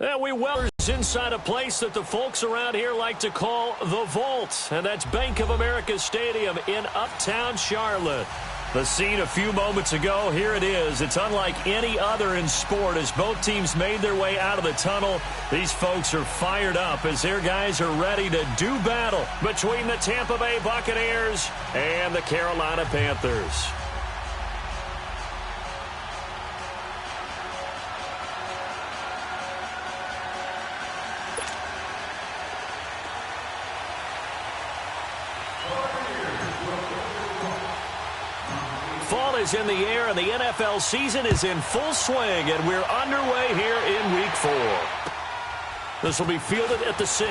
We well inside a place that the folks around here like to call the Vault, and that's Bank of America Stadium in Uptown Charlotte. The scene a few moments ago, here it is. It's unlike any other in sport as both teams made their way out of the tunnel. These folks are fired up as their guys are ready to do battle between the Tampa Bay Buccaneers and the Carolina Panthers. Fall is in the air, and the NFL season is in full swing, and we're underway here in Week 4. This will be fielded at the 6.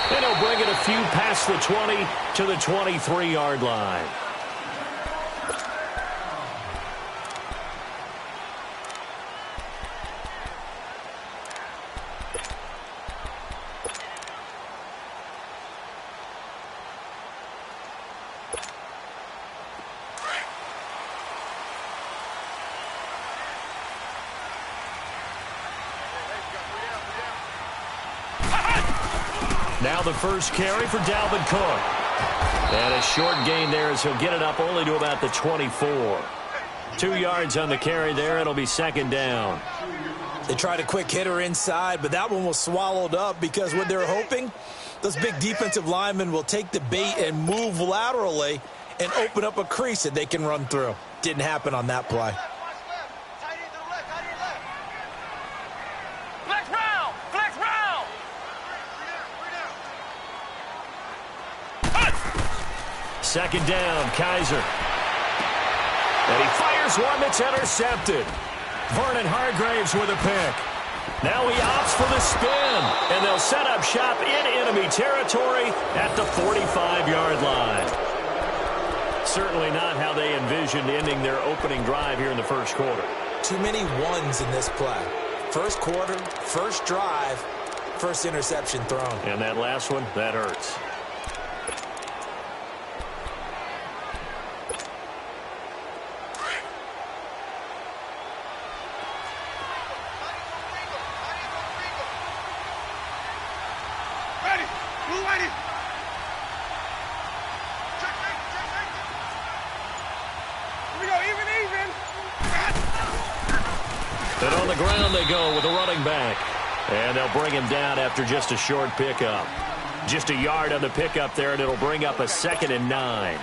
And he'll bring it a few past the 20 to the 23-yard line. Now the first carry for Dalvin Cook. And a short gain there as he'll get it up only to about the 24. 2 yards on the carry there. It'll be second down. They tried a quick hitter inside, but that one was swallowed up because what they're hoping, those big defensive linemen will take the bait and move laterally and open up a crease that they can run through. Didn't happen on that play. Second down, Kaiser. And he fires one that's intercepted. Vernon Hargreaves with a pick. Now he opts for the spin, and they'll set up shop in enemy territory at the 45-yard line. Certainly not how they envisioned ending their opening drive here in the first quarter. Too many ones in this play. First quarter, first drive, first interception thrown. And that last one, that hurts. And on the ground they go with a running back. And they'll bring him down after just a short pickup. Just a yard on the pickup there, and it'll bring up a 2nd and 9.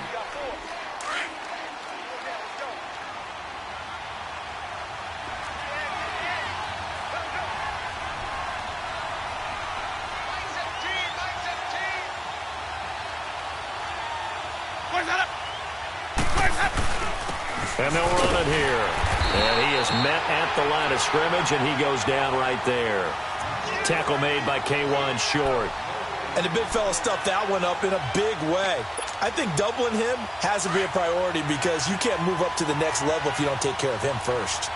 And they'll run it here. And he is met at the line of scrimmage, and he goes down right there. Tackle made by K1 Short. And the big fella stuffed that one up in a big way. I think doubling him has to be a priority because you can't move up to the next level if you don't take care of him first.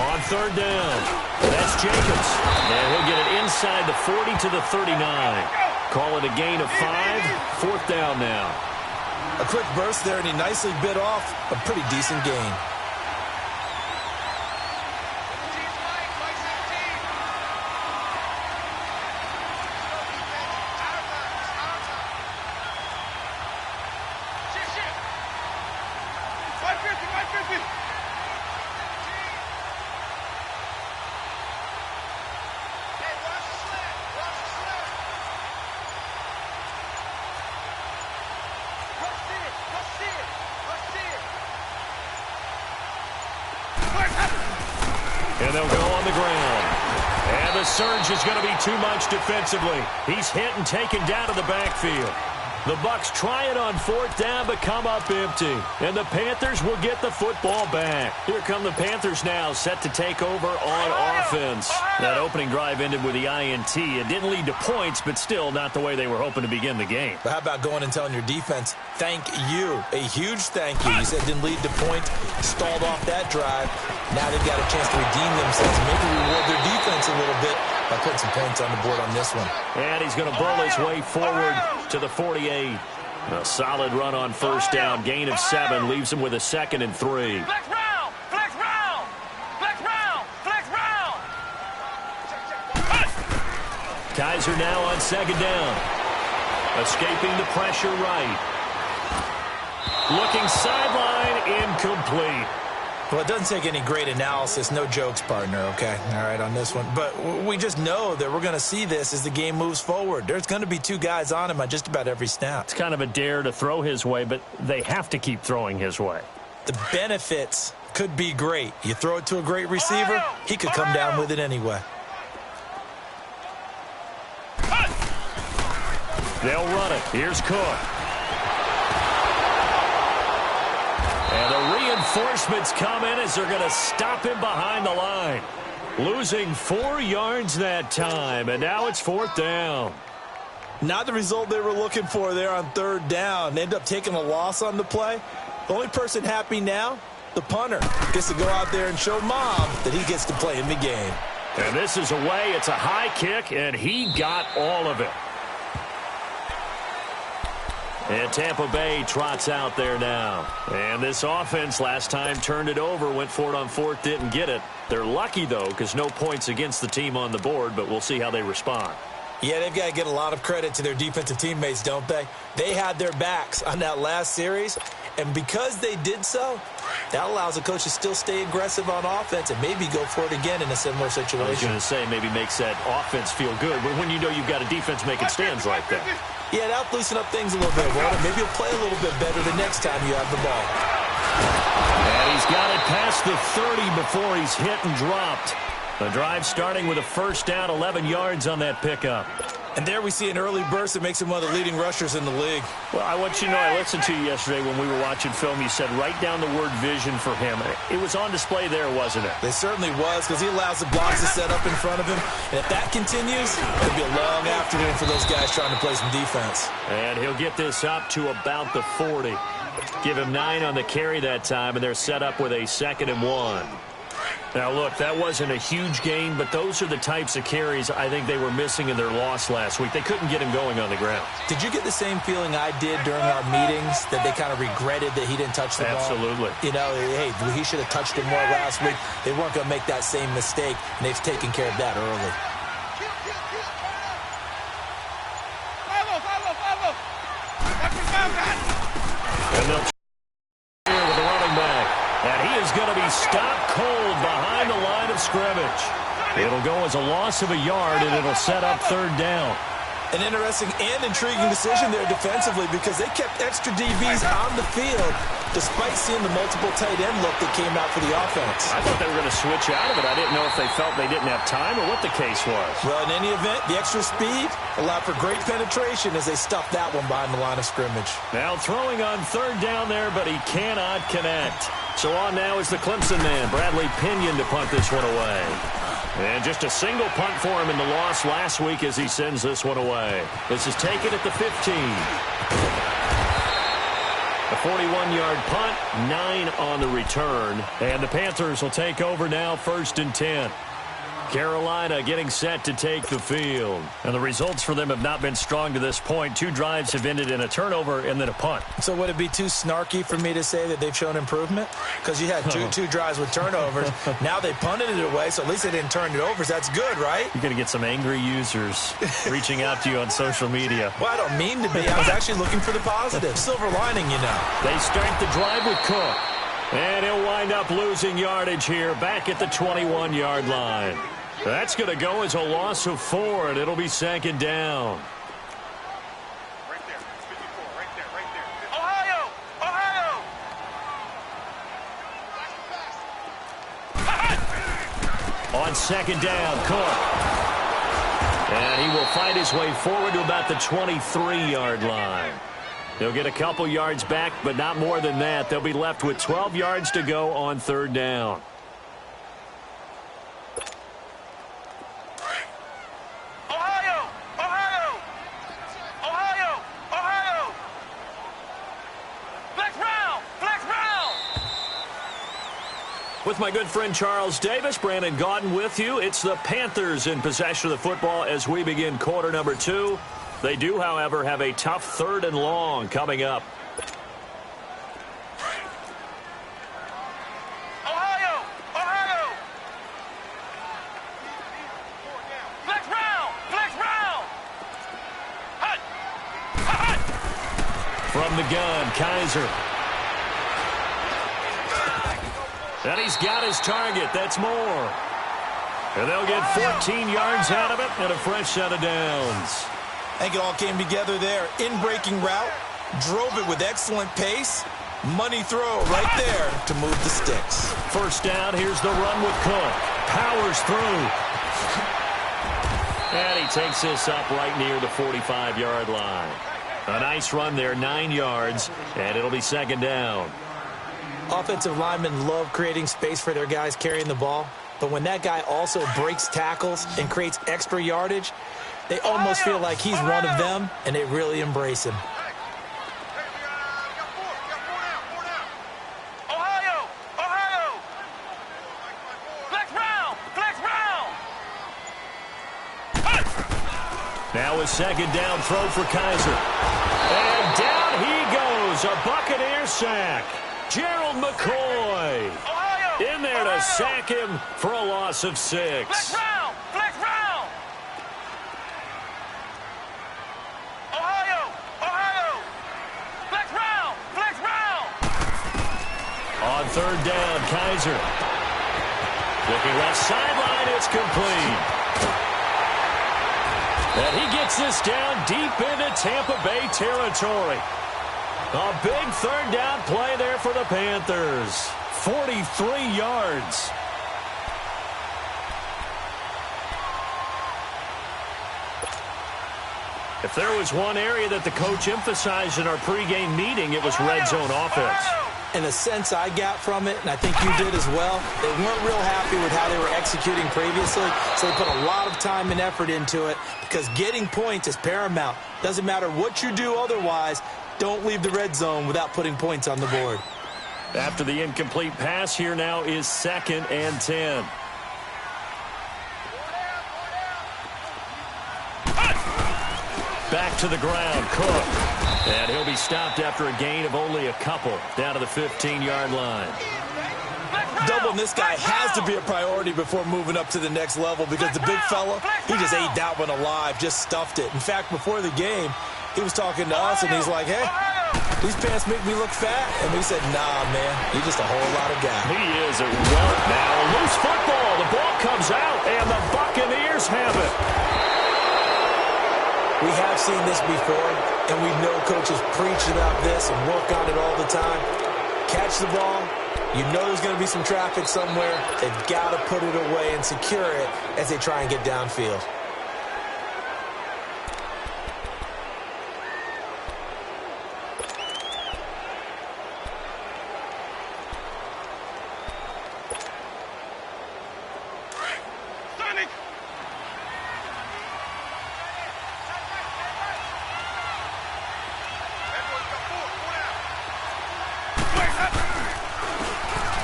On third down, that's Jacobs. And he'll get it inside the 40 to the 39. Call it a gain of 5. Fourth down now. A quick burst there, and he nicely bit off a pretty decent gain. And they'll go on the ground. And the surge is going to be too much defensively. He's hit and taken down to the backfield. The Bucs try it on fourth down, but come up empty. And the Panthers will get the football back. Here come the Panthers now, set to take over on offense. That opening drive ended with the INT. It didn't lead to points, but still not the way they were hoping to begin the game. But how about going and telling your defense, thank you. A huge thank you. You said didn't lead to points, stalled off that drive. Now they've got a chance to redeem themselves, maybe reward their defense a little bit by putting some points on the board on this one. And he's going to bowl his way forward to the 48. A solid run on first down. Gain of 7 leaves him with a 2nd and 3. Flex round! Flex round! Flex round! Flex round! Kaiser now on 2nd down. Escaping the pressure right. Looking sideline, incomplete. Well, it doesn't take any great analysis. No jokes, partner, okay? All right, on this one. But we just know that we're going to see this as the game moves forward. There's going to be 2 guys on him on just about every snap. It's kind of a dare to throw his way, but they have to keep throwing his way. The benefits could be great. You throw it to a great receiver, he could come down with it anyway. They'll run it. Here's Cook. And the reinforcements come in as they're going to stop him behind the line. Losing 4 yards that time, and now it's 4th down. Not the result they were looking for there on 3rd down. They end up taking a loss on the play. The only person happy now, the punter, gets to go out there and show Mom that he gets to play in the game. And this is away. It's a high kick, and he got all of it. And Tampa Bay trots out there now. And this offense last time turned it over, went for it on 4th, didn't get it. They're lucky, though, because no points against the team on the board, but we'll see how they respond. Yeah, they've got to get a lot of credit to their defensive teammates, don't they? They had their backs on that last series, and because they did so, that allows the coach to still stay aggressive on offense and maybe go for it again in a similar situation. I was going to say maybe makes that offense feel good, but when you know you've got a defense making stands like that. Yeah, that'll loosen up things a little bit, Walter. Maybe he'll play a little bit better the next time you have the ball. And he's got it past the 30 before he's hit and dropped. The drive starting with a 1st down, 11 yards on that pickup. And there we see an early burst that makes him one of the leading rushers in the league. Well, I want you to know, I listened to you yesterday when we were watching film. You said write down the word vision for him. It was on display there, wasn't it? It certainly was, because he allows the blocks to set up in front of him. And if that continues, it'll be a long afternoon for those guys trying to play some defense. And he'll get this up to about the 40. Give him 9 on the carry that time, and they're set up with a 2nd and 1. Now, look, that wasn't a huge gain, but those are the types of carries I think they were missing in their loss last week. They couldn't get him going on the ground. Did you get the same feeling I did during our meetings, that they kind of regretted that he didn't touch the ball? Absolutely. You know, hey, he should have touched it more last week. They weren't going to make that same mistake, and they've taken care of that early. And they'll here with the running back. And he is going to be stopped cold behind the line of scrimmage. It'll go as a loss of a yard, and it'll set up 3rd down. An interesting and intriguing decision there defensively, because they kept extra DBs on the field despite seeing the multiple tight end look that came out for the offense. I thought they were going to switch out of it. I didn't know if they felt they didn't have time or what the case was. Well, in any event, the extra speed allowed for great penetration as they stuffed that one behind the line of scrimmage. Now throwing on 3rd down there, but he cannot connect. So on now is the Clemson man, Bradley Pinion, to punt this one away. And just a single punt for him in the loss last week as he sends this one away. This is taken at the 15. A 41-yard punt, 9 on the return. And the Panthers will take over now, 1st and 10. Carolina getting set to take the field. And the results for them have not been strong to this point. 2 drives have ended in a turnover and then a punt. So would it be too snarky for me to say that they've shown improvement? Because you had two drives with turnovers. Now they punted it away, so at least they didn't turn it over. So that's good, right? You're going to get some angry users reaching out to you on social media. Well, I don't mean to be. I was actually looking for the positive. Silver lining, you know. They start the drive with Cook. And he'll wind up losing yardage here back at the 21-yard line. That's going to go as a loss of 4, and it'll be 2nd down. Right there. 54, right there. Ohio! Ohio! On 2nd down, Cook. And he will fight his way forward to about the 23-yard line. They'll get a couple yards back, but not more than that. They'll be left with 12 yards to go on 3rd down. With my good friend Charles Davis, Brandon Gaudin with you. It's the Panthers in possession of the football as we begin quarter number 2. They do, however, have a tough 3rd and long coming up. Ohio! Ohio! Flex round! Flex round! Hut! Hut! From the gun, Kaiser. And he's got his target. That's more. And they'll get 14 yards out of it and a fresh set of downs. I think it all came together there. In-breaking route, drove it with excellent pace. Money throw right there to move the sticks. First down, here's the run with Cook. Powers through. And he takes this up right near the 45-yard line. A nice run there, 9 yards, and it'll be 2nd down. Offensive linemen love creating space for their guys carrying the ball, but when that guy also breaks tackles and creates extra yardage, they almost feel like he's one of them, and they really embrace him. Ohio! Ohio! Flex round! Flex round! Hut! Now a 2nd down throw for Kaiser. And down he goes, a Buccaneer sack. Gerald McCoy Ohio! in there to sack him for a loss of 6. Flex round! Flex round! Ohio! Ohio! Flex round! Flex round! On 3rd down, Kaiser. Looking left sideline, it's complete. And he gets this down deep into Tampa Bay territory. A big 3rd down play there for the Panthers. 43 yards. If there was one area that the coach emphasized in our pregame meeting, it was red zone offense. And the sense I got from it, and I think you did as well, they weren't real happy with how they were executing previously, so they put a lot of time and effort into it because getting points is paramount. Doesn't matter what you do otherwise, don't leave the red zone without putting points on the board. After the incomplete pass, here now is 2nd and 10. Back to the ground, Cook. And he'll be stopped after a gain of only a couple down to the 15-yard line. Doubling this guy has to be a priority before moving up to the next level because the big fella, he just ate that one alive, just stuffed it. In fact, before the game, he was talking to us, and he's like, hey, these pants make me look fat. And we said, nah, man, you're just a whole lot of guy. He is a wealth now. Loose football. The ball comes out, and the Buccaneers have it. We have seen this before, and we know coaches preach about this and work on it all the time. Catch the ball. You know there's going to be some traffic somewhere. They've got to put it away and secure it as they try and get downfield.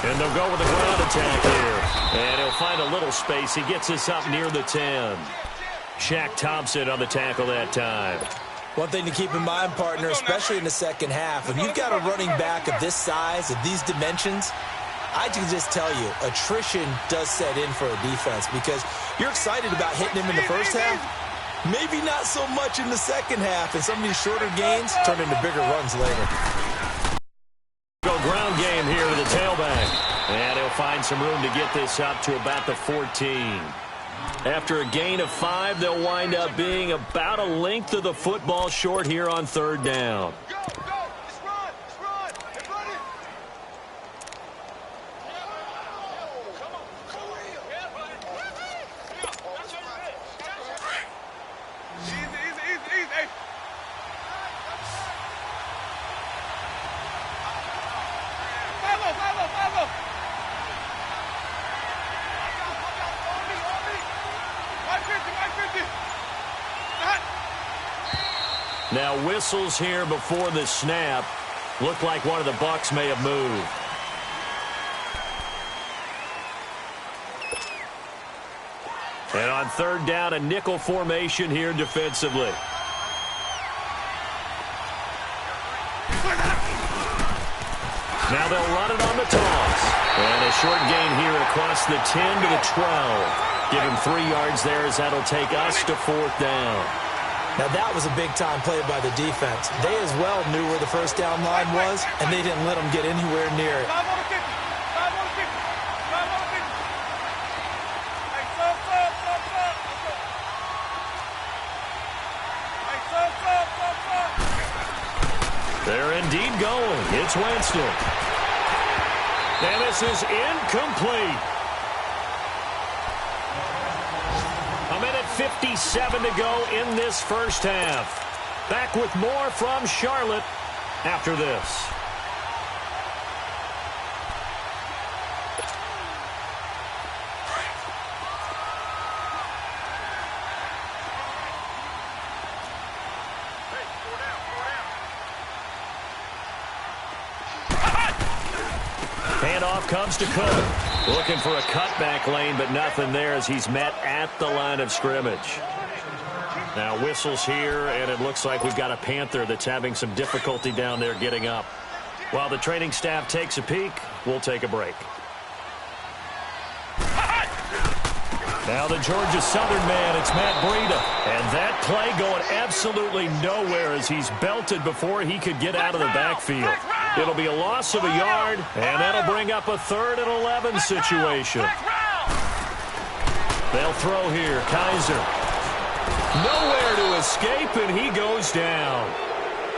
And they'll go with a ground attack here. And he'll find a little space. He gets us up near the 10. Shaq Thompson on the tackle that time. One thing to keep in mind, partner, especially in the second half, when you've got a running back of this size, of these dimensions, I can just tell you, attrition does set in for a defense because you're excited about hitting him in the first half. Maybe not so much in the second half, and some of these shorter gains turn into bigger runs later. Go ground game here to the tailback. And he'll find some room to get this up to about the 14. After a gain of 5, they'll wind up being about a length of the football short here on 3rd down. Go! Let's run! Let's run! Let's run it! Come on! Easy! Follow! Now whistles here before the snap. Looked like one of the Bucs may have moved. And on 3rd down, a nickel formation here defensively. Now they'll run it on the toss. And a short gain here across the 10 to the 12. Give him 3 yards there as that'll take us to 4th down. Now that was a big-time play by the defense. They as well knew where the first down line was, and they didn't let them get anywhere near it. They're indeed going. It's Winston. And this is incomplete. A minute 57 to go in this first half. Back with more from Charlotte after this. Handoff comes to Cook. Looking for a cutback lane, but nothing there as he's met at the line of scrimmage. Now whistles here, and it looks like we've got a Panther that's having some difficulty down there getting up. While the training staff takes a peek, we'll take a break. Now the Georgia Southern man, it's Matt Breida. And that play going absolutely nowhere as he's belted before he could get out of the backfield. It'll be a loss of a yard, and that'll bring up a 3rd and 11 situation. They'll throw here. Kaiser. Nowhere to escape, and he goes down.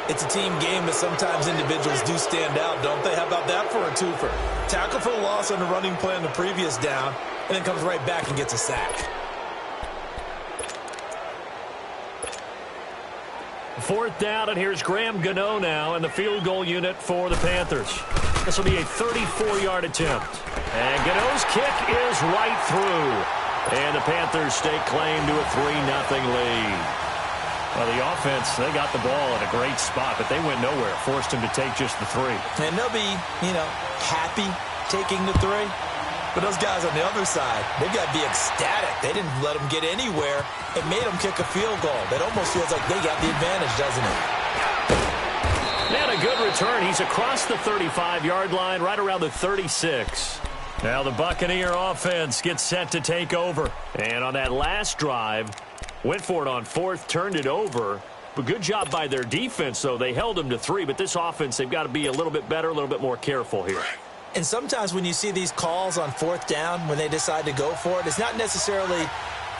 It's a team game, but sometimes individuals do stand out, don't they? How about that for a twofer? Tackle for the loss on the running play on the previous down, and then comes right back and gets a sack. 4th down, and here's Graham Gano now in the field goal unit for the Panthers. This will be a 34-yard attempt. And Gano's kick is right through. And the Panthers stake claim to a 3-0 lead. Well, the offense, they got the ball in a great spot, but they went nowhere. Forced him to take just the 3. And they'll be, happy taking the 3. But those guys on the other side, they've got to be ecstatic. They didn't let them get anywhere. It made them kick a field goal. That almost feels like they got the advantage, doesn't it? And a good return. He's across the 35-yard line, right around the 36. Now the Buccaneer offense gets set to take over. And on that last drive, went for it on 4th, turned it over. But good job by their defense, though. They held them to 3. But this offense, they've got to be a little bit better, a little bit more careful here. And sometimes when you see these calls on 4th down, when they decide to go for it, it's not necessarily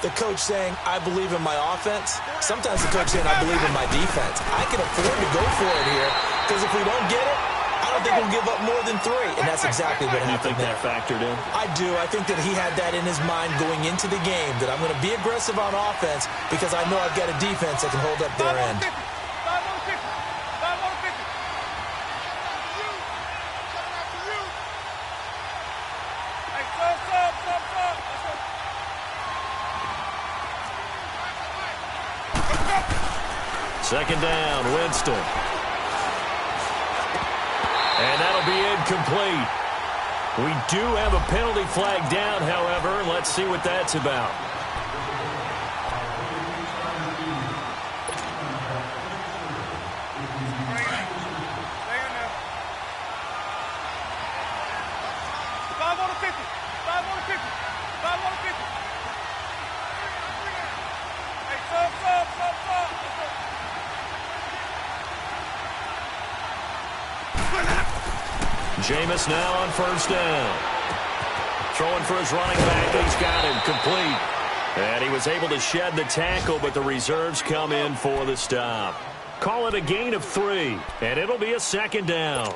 the coach saying, I believe in my offense. Sometimes the coach saying, I believe in my defense. I can afford to go for it here because if we don't get it, I don't think we'll give up more than 3. And that's exactly what happened. You think that factored in? I do. I think that he had that in his mind going into the game, that I'm going to be aggressive on offense because I know I've got a defense that can hold up their end. Second down, Winston. And that'll be incomplete. We do have a penalty flag down, however. Let's see what that's about. Jameis now on first down. Throwing for his running back. He's got him complete. And he was able to shed the tackle, but the reserves come in for the stop. Call it a gain of 3, and it'll be a second down.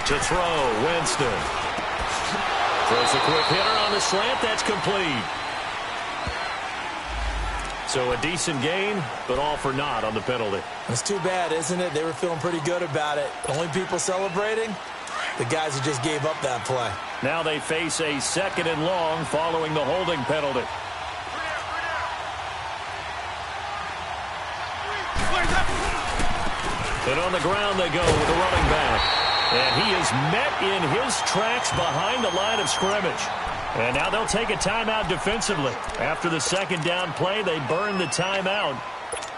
To throw, Winston. Throws a quick hitter on the slant. That's complete. So a decent gain, but all for naught on the penalty. It's too bad, isn't it? They were feeling pretty good about it. Only people celebrating, the guys who just gave up that play. Now they face a 2nd and long following the holding penalty. And on the ground they go with the running back. And he is met in his tracks behind the line of scrimmage. And now they'll take a timeout defensively. After the second down play, they burn the timeout,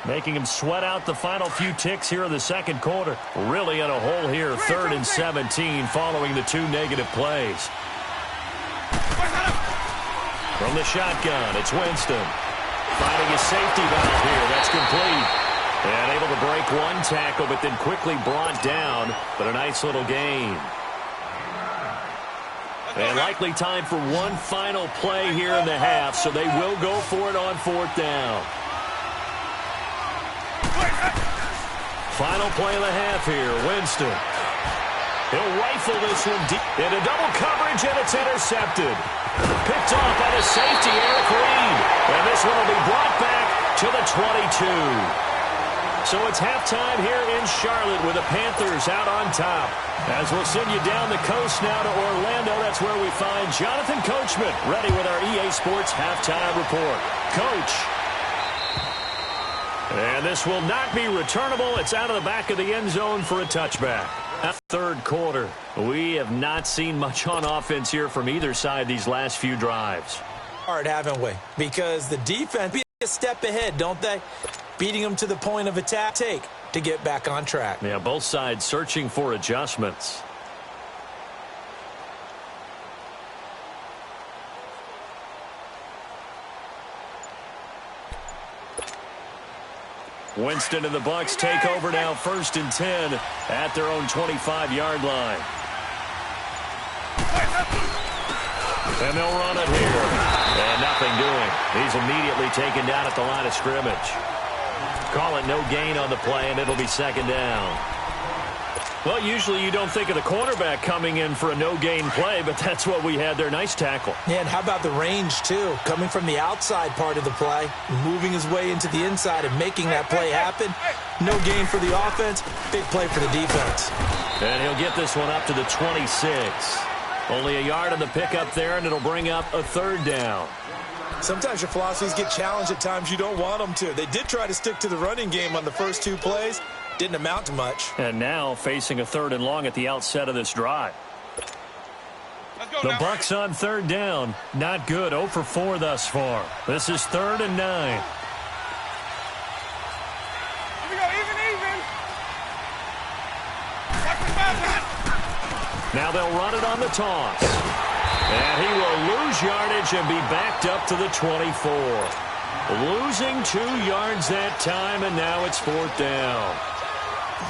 making him sweat out the final few ticks here in the second quarter. Really in a hole here, 3rd and 17 following the 2 negative plays. From the shotgun, it's Winston. Finding a safety valve here. That's complete. And able to break one tackle, but then quickly brought down. But a nice little gain. And likely time for one final play here in the half, so they will go for it on 4th down. Final play of the half here, Winston. He'll rifle this one deep into double coverage, and it's intercepted. Picked off by the safety, Eric Reed. And this one will be brought back to the 22. So it's halftime here in Charlotte with the Panthers out on top. As we'll send you down the coast now to Orlando, that's where we find Jonathan Coachman ready with our EA Sports halftime report. Coach. And this will not be returnable. It's out of the back of the end zone for a touchback. Third quarter. We have not seen much on offense here from either side these last few drives. Hard, haven't we? Because the defense be a step ahead, don't they? Beating them to the point of attack to get back on track. Yeah, both sides searching for adjustments. Winston and the Bucs take over now, 1st and 10 at their own 25-yard line. And they'll run it here. And nothing doing. He's immediately taken down at the line of scrimmage. Call it no gain on the play, and it'll be 2nd down. Well, usually you don't think of the cornerback coming in for a no-gain play, but that's what we had there. Nice tackle. Yeah, and how about the range, too? Coming from the outside part of the play, moving his way into the inside and making that play happen. No gain for the offense, big play for the defense. And he'll get this one up to the 26. Only a yard on the pickup there, and it'll bring up a 3rd down. Sometimes your philosophies get challenged at times you don't want them to. They did try to stick to the running game on the first 2 plays. Didn't amount to much. And now facing a 3rd and long at the outset of this drive. The Bucs on 3rd down. Not good. 0 for 4 thus far. This is 3rd and 9. Here we go, even. Now they'll run it on the toss. And he will lose yardage and be backed up to the 24. Losing 2 yards that time, and now it's 4th down.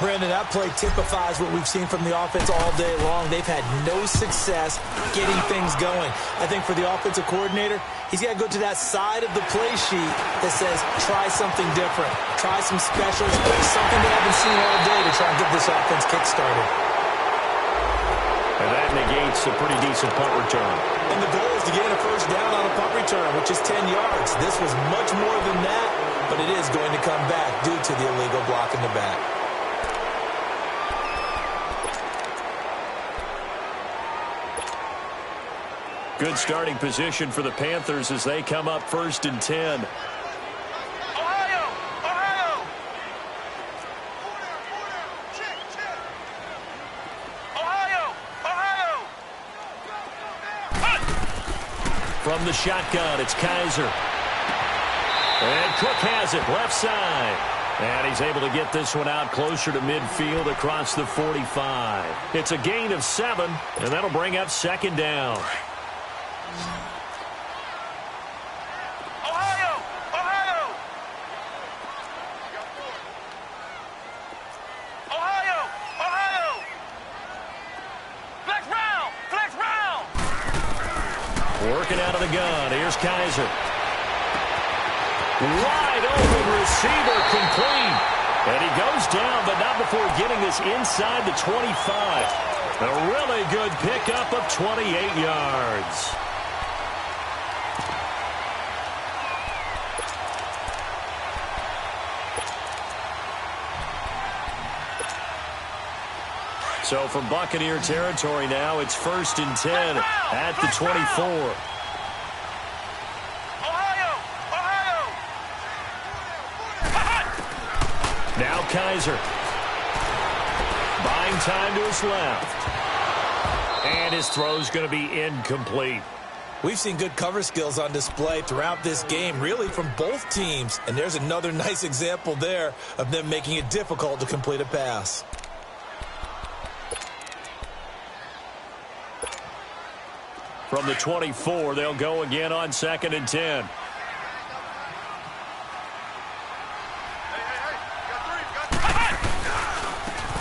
Brandon, that play typifies what we've seen from the offense all day long. They've had no success getting things going. I think for the offensive coordinator, he's got to go to that side of the play sheet that says, try something different. Try some specials, something they haven't seen all day to try and get this offense kick-started. And that negates a pretty decent punt return. And the goal is to gain a 1st down on a punt return, which is 10 yards. This was much more than that, but it is going to come back due to the illegal block in the back. Good starting position for the Panthers as they come up 1st and 10. Ohio! From the shotgun, it's Kaiser. And Cook has it, left side. And he's able to get this one out closer to midfield across the 45. It's a gain of 7, and that'll bring up 2nd down. Working out of the gun. Here's Kaiser. Wide open receiver, complete. And he goes down, but not before getting this inside the 25. A really good pickup of 28 yards. So from Buccaneer territory now, it's 1st and 10 at the 24. Now Kaiser. Buying time to his left. And his throw's going to be incomplete. We've seen good cover skills on display throughout this game, really from both teams. And there's another nice example there of them making it difficult to complete a pass. From the 24, they'll go again on 2nd and 10.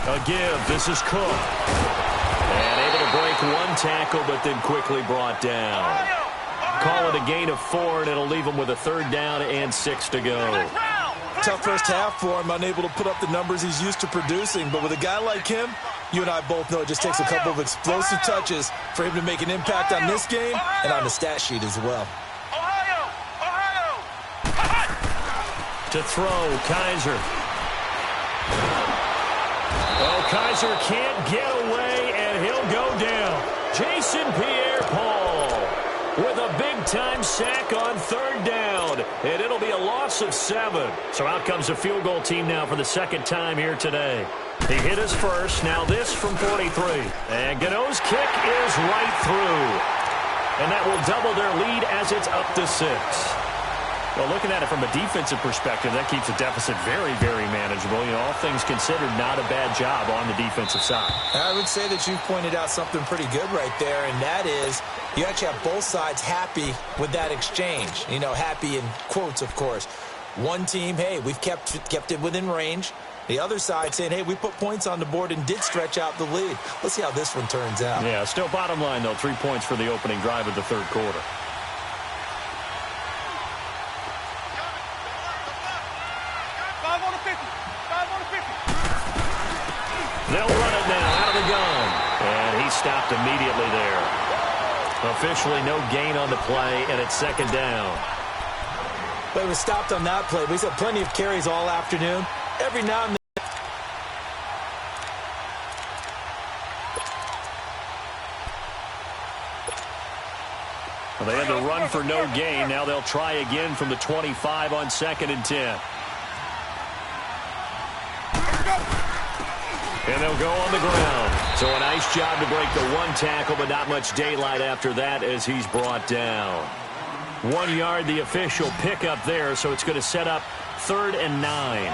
A give. This is Cook. And able to break one tackle, but then quickly brought down. Call it a gain of 4, and it'll leave him with a 3rd down and 6 to go. Tough first half for him, unable to put up the numbers he's used to producing. But with a guy like him, you and I both know it just takes a couple of explosive touches for him to make an impact on this game and on the stat sheet as well. To throw, Kaiser. Oh, Kaiser can't get away, and he'll go down. Jason Pierre-Paul with a big-time sack on 3rd down, and it'll be a loss of 7. So out comes a field goal team now for the 2nd time here today. He hit his first, now this from 43. And Gano's kick is right through. And that will double their lead as it's up to 6. Well, looking at it from a defensive perspective, that keeps the deficit very, very manageable. You know, all things considered, not a bad job on the defensive side. I would say that you pointed out something pretty good right there, and that is you actually have both sides happy with that exchange. You know, happy in quotes, of course. One team, hey, we've kept it within range. The other side saying, hey, we put points on the board and did stretch out the lead. Let's see how this one turns out. Yeah, still bottom line, though, 3 points for the opening drive of the 3rd quarter. They'll run it now out of the gun. And he stopped immediately there. Officially no gain on the play, and it's 2nd down. But it was stopped on that play. We've had plenty of carries all afternoon. Every now and then. Well, they had to run for no gain. Now they'll try again from the 25 on 2nd and 10. And they'll go on the ground. So a nice job to break the one tackle, but not much daylight after that as he's brought down. 1 yard, the official pickup there, so it's going to set up 3rd and 9.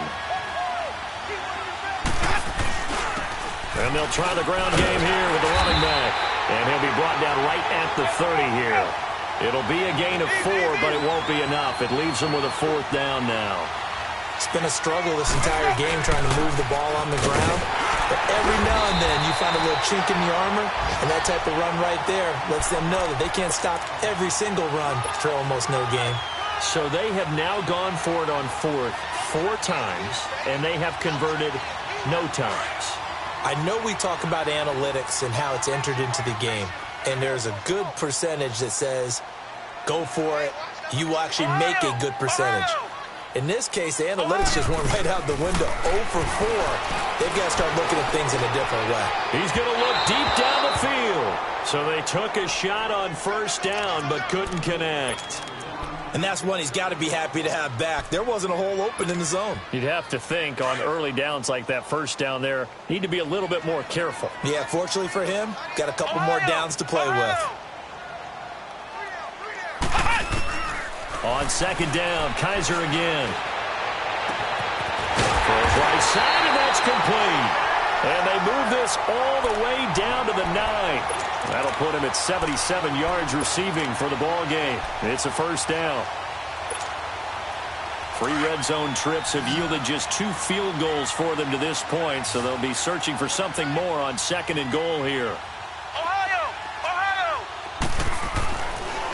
And they'll try the ground game here with the running back. And he'll be brought down right at the 30 here. It'll be a gain of 4, but it won't be enough. It leaves him with a 4th down now. It's been a struggle this entire game trying to move the ball on the ground. But every now and then you find a little chink in the armor, and that type of run right there lets them know that they can't stop every single run for almost no gain. So they have now gone for it on 4th 4 times, and they have converted no times. I know we talk about analytics and how it's entered into the game, and there's a good percentage that says, go for it, you will actually make a good percentage. In this case, the analytics just went right out the window. 0 for 4. They've got to start looking at things in a different way. He's going to look deep down the field. So they took a shot on 1st down, but couldn't connect. And that's one he's got to be happy to have back. There wasn't a hole open in the zone. You'd have to think on early downs like that 1st down there, need to be a little bit more careful. Yeah, fortunately for him, got a couple more downs to play with. On 2nd down, Kaiser again. Throws right side, and that's complete. And they move this all the way down to the 9. That'll put him at 77 yards receiving for the ball game. It's a 1st down. 3 red zone trips have yielded just 2 field goals for them to this point, so they'll be searching for something more on 2nd and goal here. Ohio!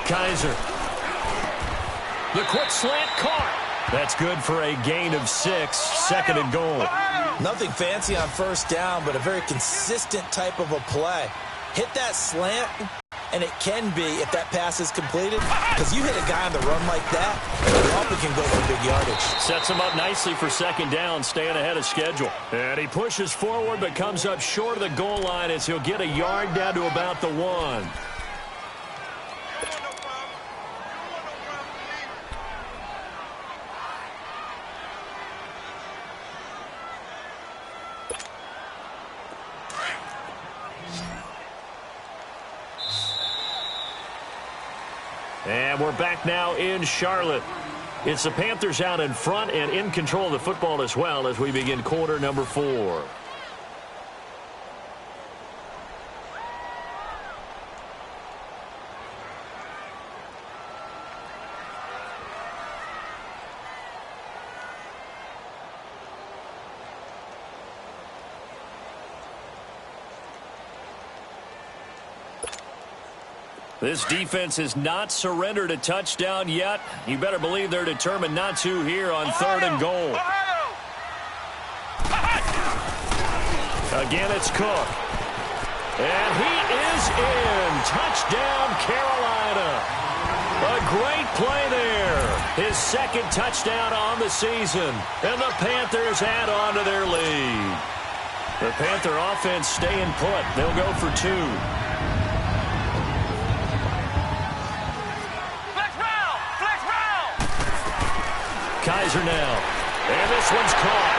Kaiser. The quick slant caught. That's good for a gain of 6, 2nd and goal. Nothing fancy on 1st down, but a very consistent type of a play. Hit that slant, and it can be if that pass is completed, because you hit a guy on the run like that, you often can go for big yardage. Sets him up nicely for 2nd down, staying ahead of schedule. And he pushes forward, but comes up short of the goal line as he'll get a yard down to about the 1. And we're back now in Charlotte. It's the Panthers out in front and in control of the football as well as we begin quarter number 4. This defense has not surrendered a touchdown yet. You better believe they're determined not to here on 3rd and goal. Again, it's Cook. And he is in. Touchdown, Carolina. A great play there. His 2nd touchdown on the season. And the Panthers add on to their lead. The Panther offense staying put. They'll go for 2. Kaiser now. And this one's caught.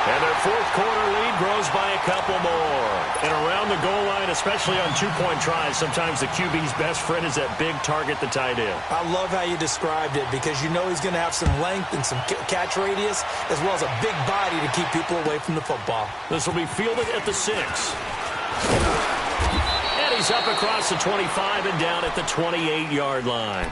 And their 4th quarter lead grows by a couple more. And around the goal line, especially on 2-point tries, sometimes the QB's best friend is that big target, the tight end. I love how you described it because you know he's going to have some length and some catch radius as well as a big body to keep people away from the football. This will be fielded at the 6. And he's up across the 25 and down at the 28-yard line.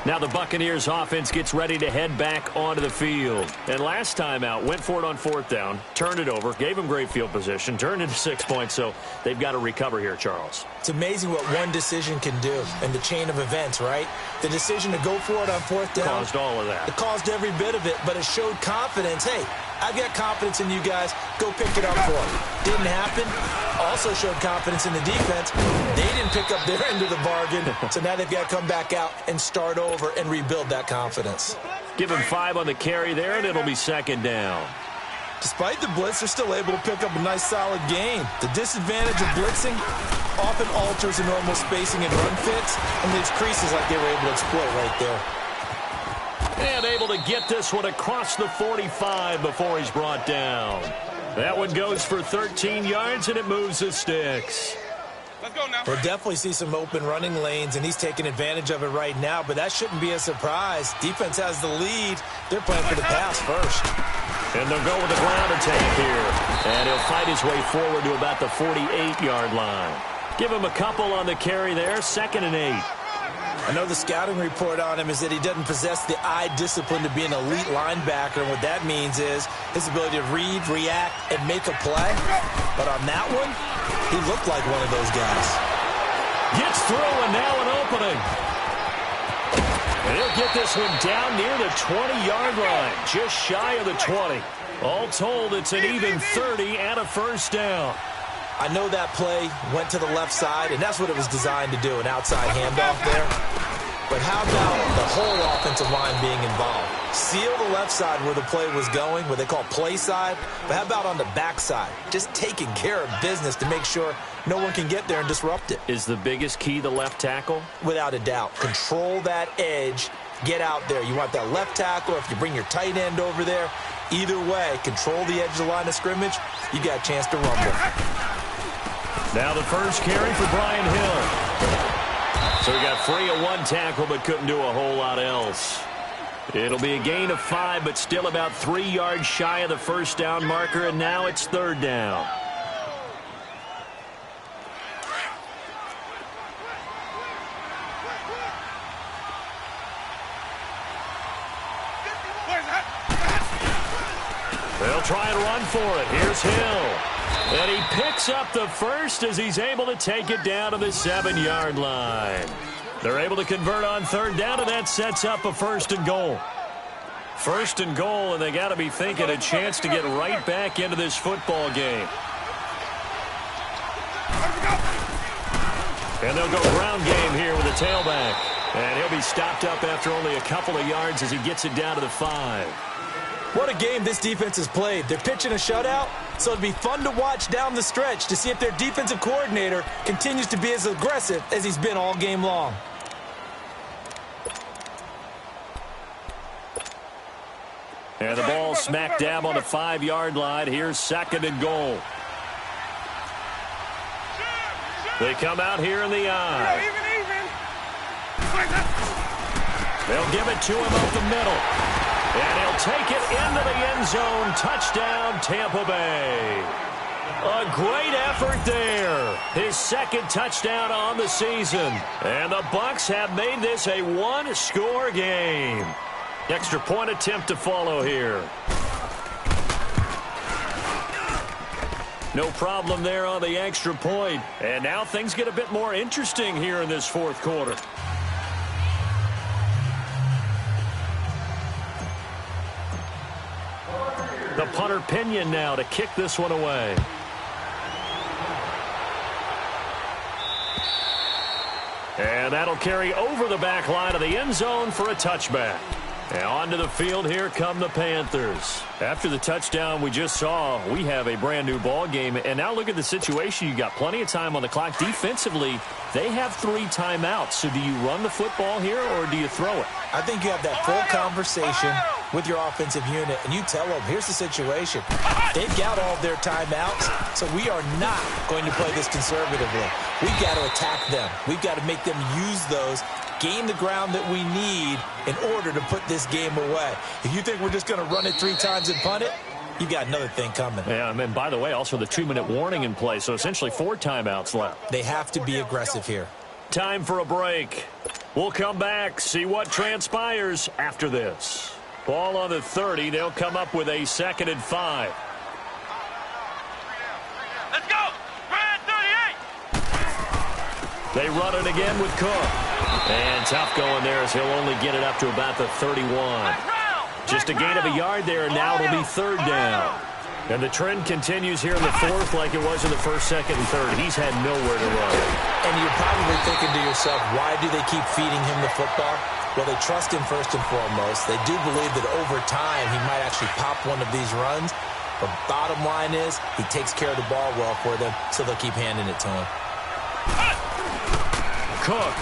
Now the Buccaneers offense gets ready to head back onto the field. And last time out, went for it on 4th down, turned it over, gave them great field position, turned into 6 points, so they've got to recover here, Charles. It's amazing what one decision can do in the chain of events, right? The decision to go for it on 4th down. Caused all of that. It caused every bit of it, but it showed confidence. Hey, I've got confidence in you guys. Go pick it up for them. Didn't happen. Also showed confidence in the defense. They didn't pick up their end of the bargain, so now they've got to come back out and start over and rebuild that confidence. Give him 5 on the carry there, and it'll be 2nd down. Despite the blitz, they're still able to pick up a nice, solid gain. The disadvantage of blitzing often alters the normal spacing and run fits and leaves creases like they were able to exploit right there. And able to get this one across the 45 before he's brought down. That one goes for 13 yards, and it moves the sticks. Let's go now. We'll definitely see some open running lanes, and he's taking advantage of it right now, but that shouldn't be a surprise. Defense has the lead. They're playing for the pass first. And they'll go with the ground attack here. And he'll fight his way forward to about the 48-yard line. Give him a couple on the carry there, 2nd and 8. I know the scouting report on him is that he doesn't possess the eye discipline to be an elite linebacker, and what that means is his ability to read, react, and make a play. But on that one, he looked like one of those guys. Gets through, and now an opening. And he'll get this one down near the 20-yard line, just shy of the 20. All told, it's an even 30 and a 1st down. I know that play went to the left side, and that's what it was designed to do, an outside handoff there. But how about the whole offensive line being involved? Seal the left side where the play was going, what they call play side, but how about on the back side? Just taking care of business to make sure no one can get there and disrupt it. Is the biggest key the left tackle? Without a doubt. Control that edge. Get out there. You want that left tackle, or if you bring your tight end over there, either way, control the edge of the line of scrimmage, you got a chance to rumble. Now the first carry for Brian Hill. So he got free of 1 tackle but couldn't do a whole lot else. It'll be a gain of 5 but still about 3 yards shy of the 1st down marker, and now it's 3rd down. They'll try and run for it. Here's Hill. And he picks up the first as he's able to take it down to the 7-yard line. They're able to convert on 3rd down, and that sets up a 1st and goal. 1st and goal, and they got to be thinking a chance to get right back into this football game. And they'll go ground game here with a tailback. And he'll be stopped up after only a couple of yards as he gets it down to the 5. What a game this defense has played. They're pitching a shutout, so it'll be fun to watch down the stretch to see if their defensive coordinator continues to be as aggressive as he's been all game long. And the ball smack dab on the 5-yard line. Here's 2nd and goal. They come out here in the eye. They'll give it to him up the middle. And he'll take it into the end zone. Touchdown, Tampa Bay. A great effort there. His second touchdown on the season. And the Bucs have made this a one-score game. Extra point attempt to follow here. No problem there on the extra point. And now things get a bit more interesting here in this fourth quarter. The punter Pinion now to kick this one away. And that'll carry over the back line of the end zone for a touchback. And onto the field, here come the Panthers. After the touchdown we just saw, we have a brand new ball game. And now look at the situation. You got plenty of time on the clock. Defensively, they have 3 timeouts. So do you run the football here or do you throw it? I think you have that full conversation with your offensive unit, and you tell them, here's the situation. They've got all of their timeouts, so we are not going to play this conservatively. We've got to attack them. We've got to make them use those, gain the ground that we need in order to put this game away. If you think we're just going to run it 3 times and punt it, you got another thing coming. Yeah, and by the way, also the 2-minute warning in play, so essentially 4 timeouts left. They have to be aggressive here. Time for a break. We'll come back, see what transpires after this. Ball on the 30. They'll come up with a 2nd and 5. Let's go. Red 38. They run it again with Cook. And tough going there as he'll only get it up to about the 31. Just a gain of a yard there, and now it'll be 3rd down. And the trend continues here in the 4th like it was in the 1st, 2nd, and 3rd. He's had nowhere to run. And you're probably thinking to yourself, why do they keep feeding him the football? Well, they trust him first and foremost. They do believe that over time he might actually pop one of these runs. But bottom line is he takes care of the ball well for them, so they'll keep handing it to him. Cook.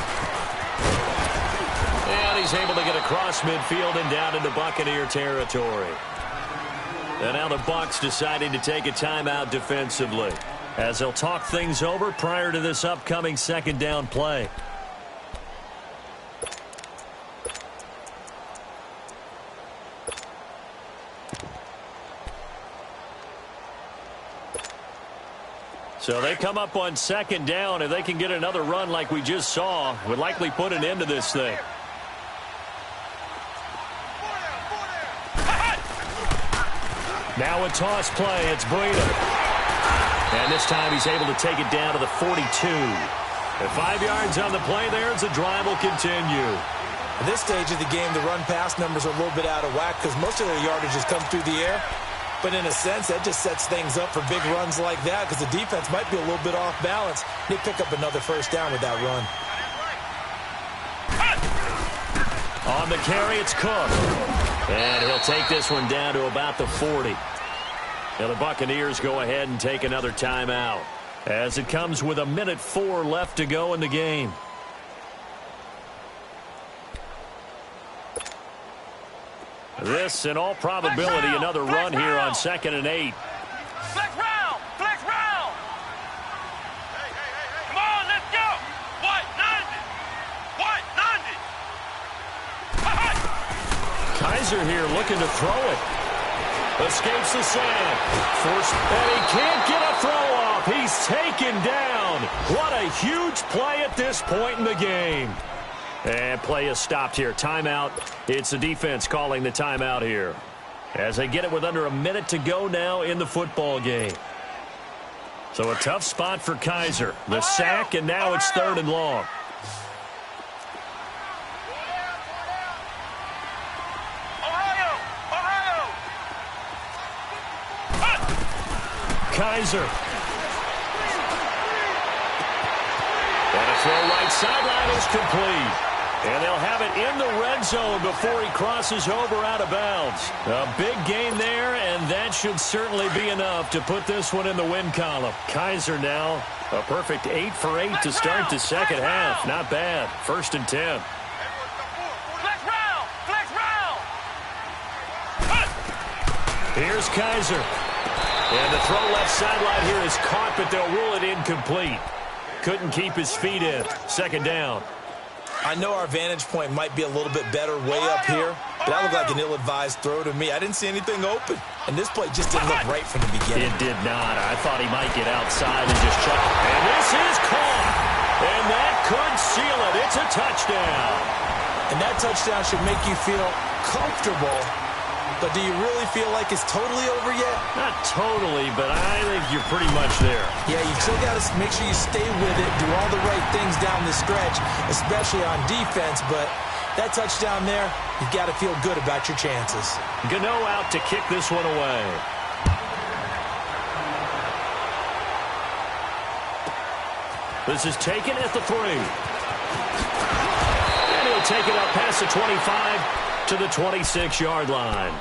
And he's able to get across midfield and down into Buccaneer territory. And now the Bucs deciding to take a timeout defensively as they'll talk things over prior to this upcoming 2nd down play. So they come up on 2nd down. If they can get another run like we just saw, would likely put an end to this thing. Now a toss play. It's Breida. And this time he's able to take it down to the 42. And 5 yards on the play there as the drive will continue. At this stage of the game, the run-pass numbers are a little bit out of whack because most of their yardage has come through the air. But in a sense, that just sets things up for big runs like that because the defense might be a little bit off balance. They pick up another 1st down with that run. On the carry, it's Cook. And he'll take this one down to about the 40. Now the Buccaneers go ahead and take another timeout as it comes with 1:04 left to go in the game. This, in all probability, another run here on 2nd and 8. Flex round. Flex round. Come on, let's go. What? 90. What? 90. Kaiser here looking to throw it. Escapes the sand. Forced, and he can't get a throw off. He's taken down. What a huge play at this point in the game. And play is stopped here. Timeout. It's the defense calling the timeout here. As they get it with under a minute to go now in the football game. So a tough spot for Kaiser. The sack, and now it's 3rd and long. Kaiser. And a throw right sideline is complete. And they'll have it in the red zone before he crosses over out of bounds. A big gain there, and that should certainly be enough to put this one in the win column. Kaiser now, a perfect 8 for 8 to start the 2nd half. Not bad. 1st and 10. Flex round. Flex round. Here's Kaiser. And the throw left sideline here is caught, but they'll rule it incomplete. Couldn't keep his feet in. 2nd down. I know our vantage point might be a little bit better way up here, but that looked like an ill-advised throw to me. I didn't see anything open, and this play just didn't look right from the beginning. It did not. I thought he might get outside and just chuck it. And this is caught. And that could seal it. It's a touchdown. And that touchdown should make you feel comfortable. But do you really feel like it's totally over yet? Not totally, but I think you're pretty much there. Yeah, you still got to make sure you stay with it, do all the right things down the stretch, especially on defense. But that touchdown there, you've got to feel good about your chances. Gano out to kick this one away. This is taken at the 3. And he'll take it up past the 25 to the 26-yard line.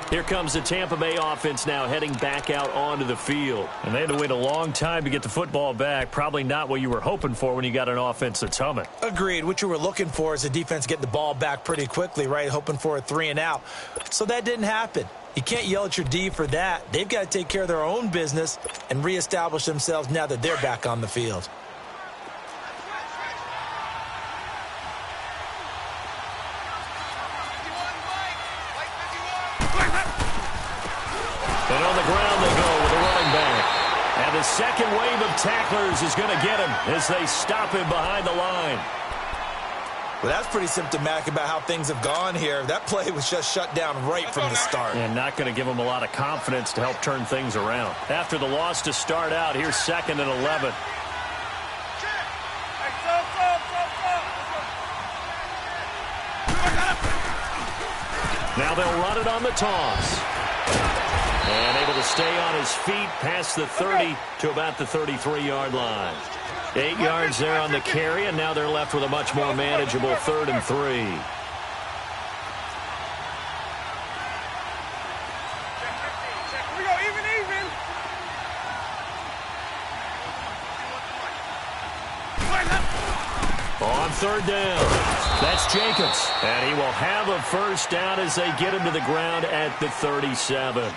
Here comes the Tampa Bay offense now heading back out onto the field. And they had to wait a long time to get the football back. Probably not what you were hoping for when you got an offense that's humming. Agreed. What you were looking for is the defense getting the ball back pretty quickly, right? Hoping for a 3-and-out. So that didn't happen. You can't yell at your D for that. They've got to take care of their own business and reestablish themselves now that they're back on the field. And on the ground they go with a running back. And the second wave of tacklers is going to get him as they stop him behind the line. Well, that's pretty symptomatic about how things have gone here. That play was just shut down right from the start. And not going to give him a lot of confidence to help turn things around. After the loss to start out, here's 2nd and 11. Now they'll run it on the toss. And able to stay on his feet past the 30 to about the 33-yard line. 8 yards there on the carry, and now they're left with a much more manageable 3rd and 3. On 3rd down, that's Jacobs. And he will have a first down as they get him to the ground at the 37.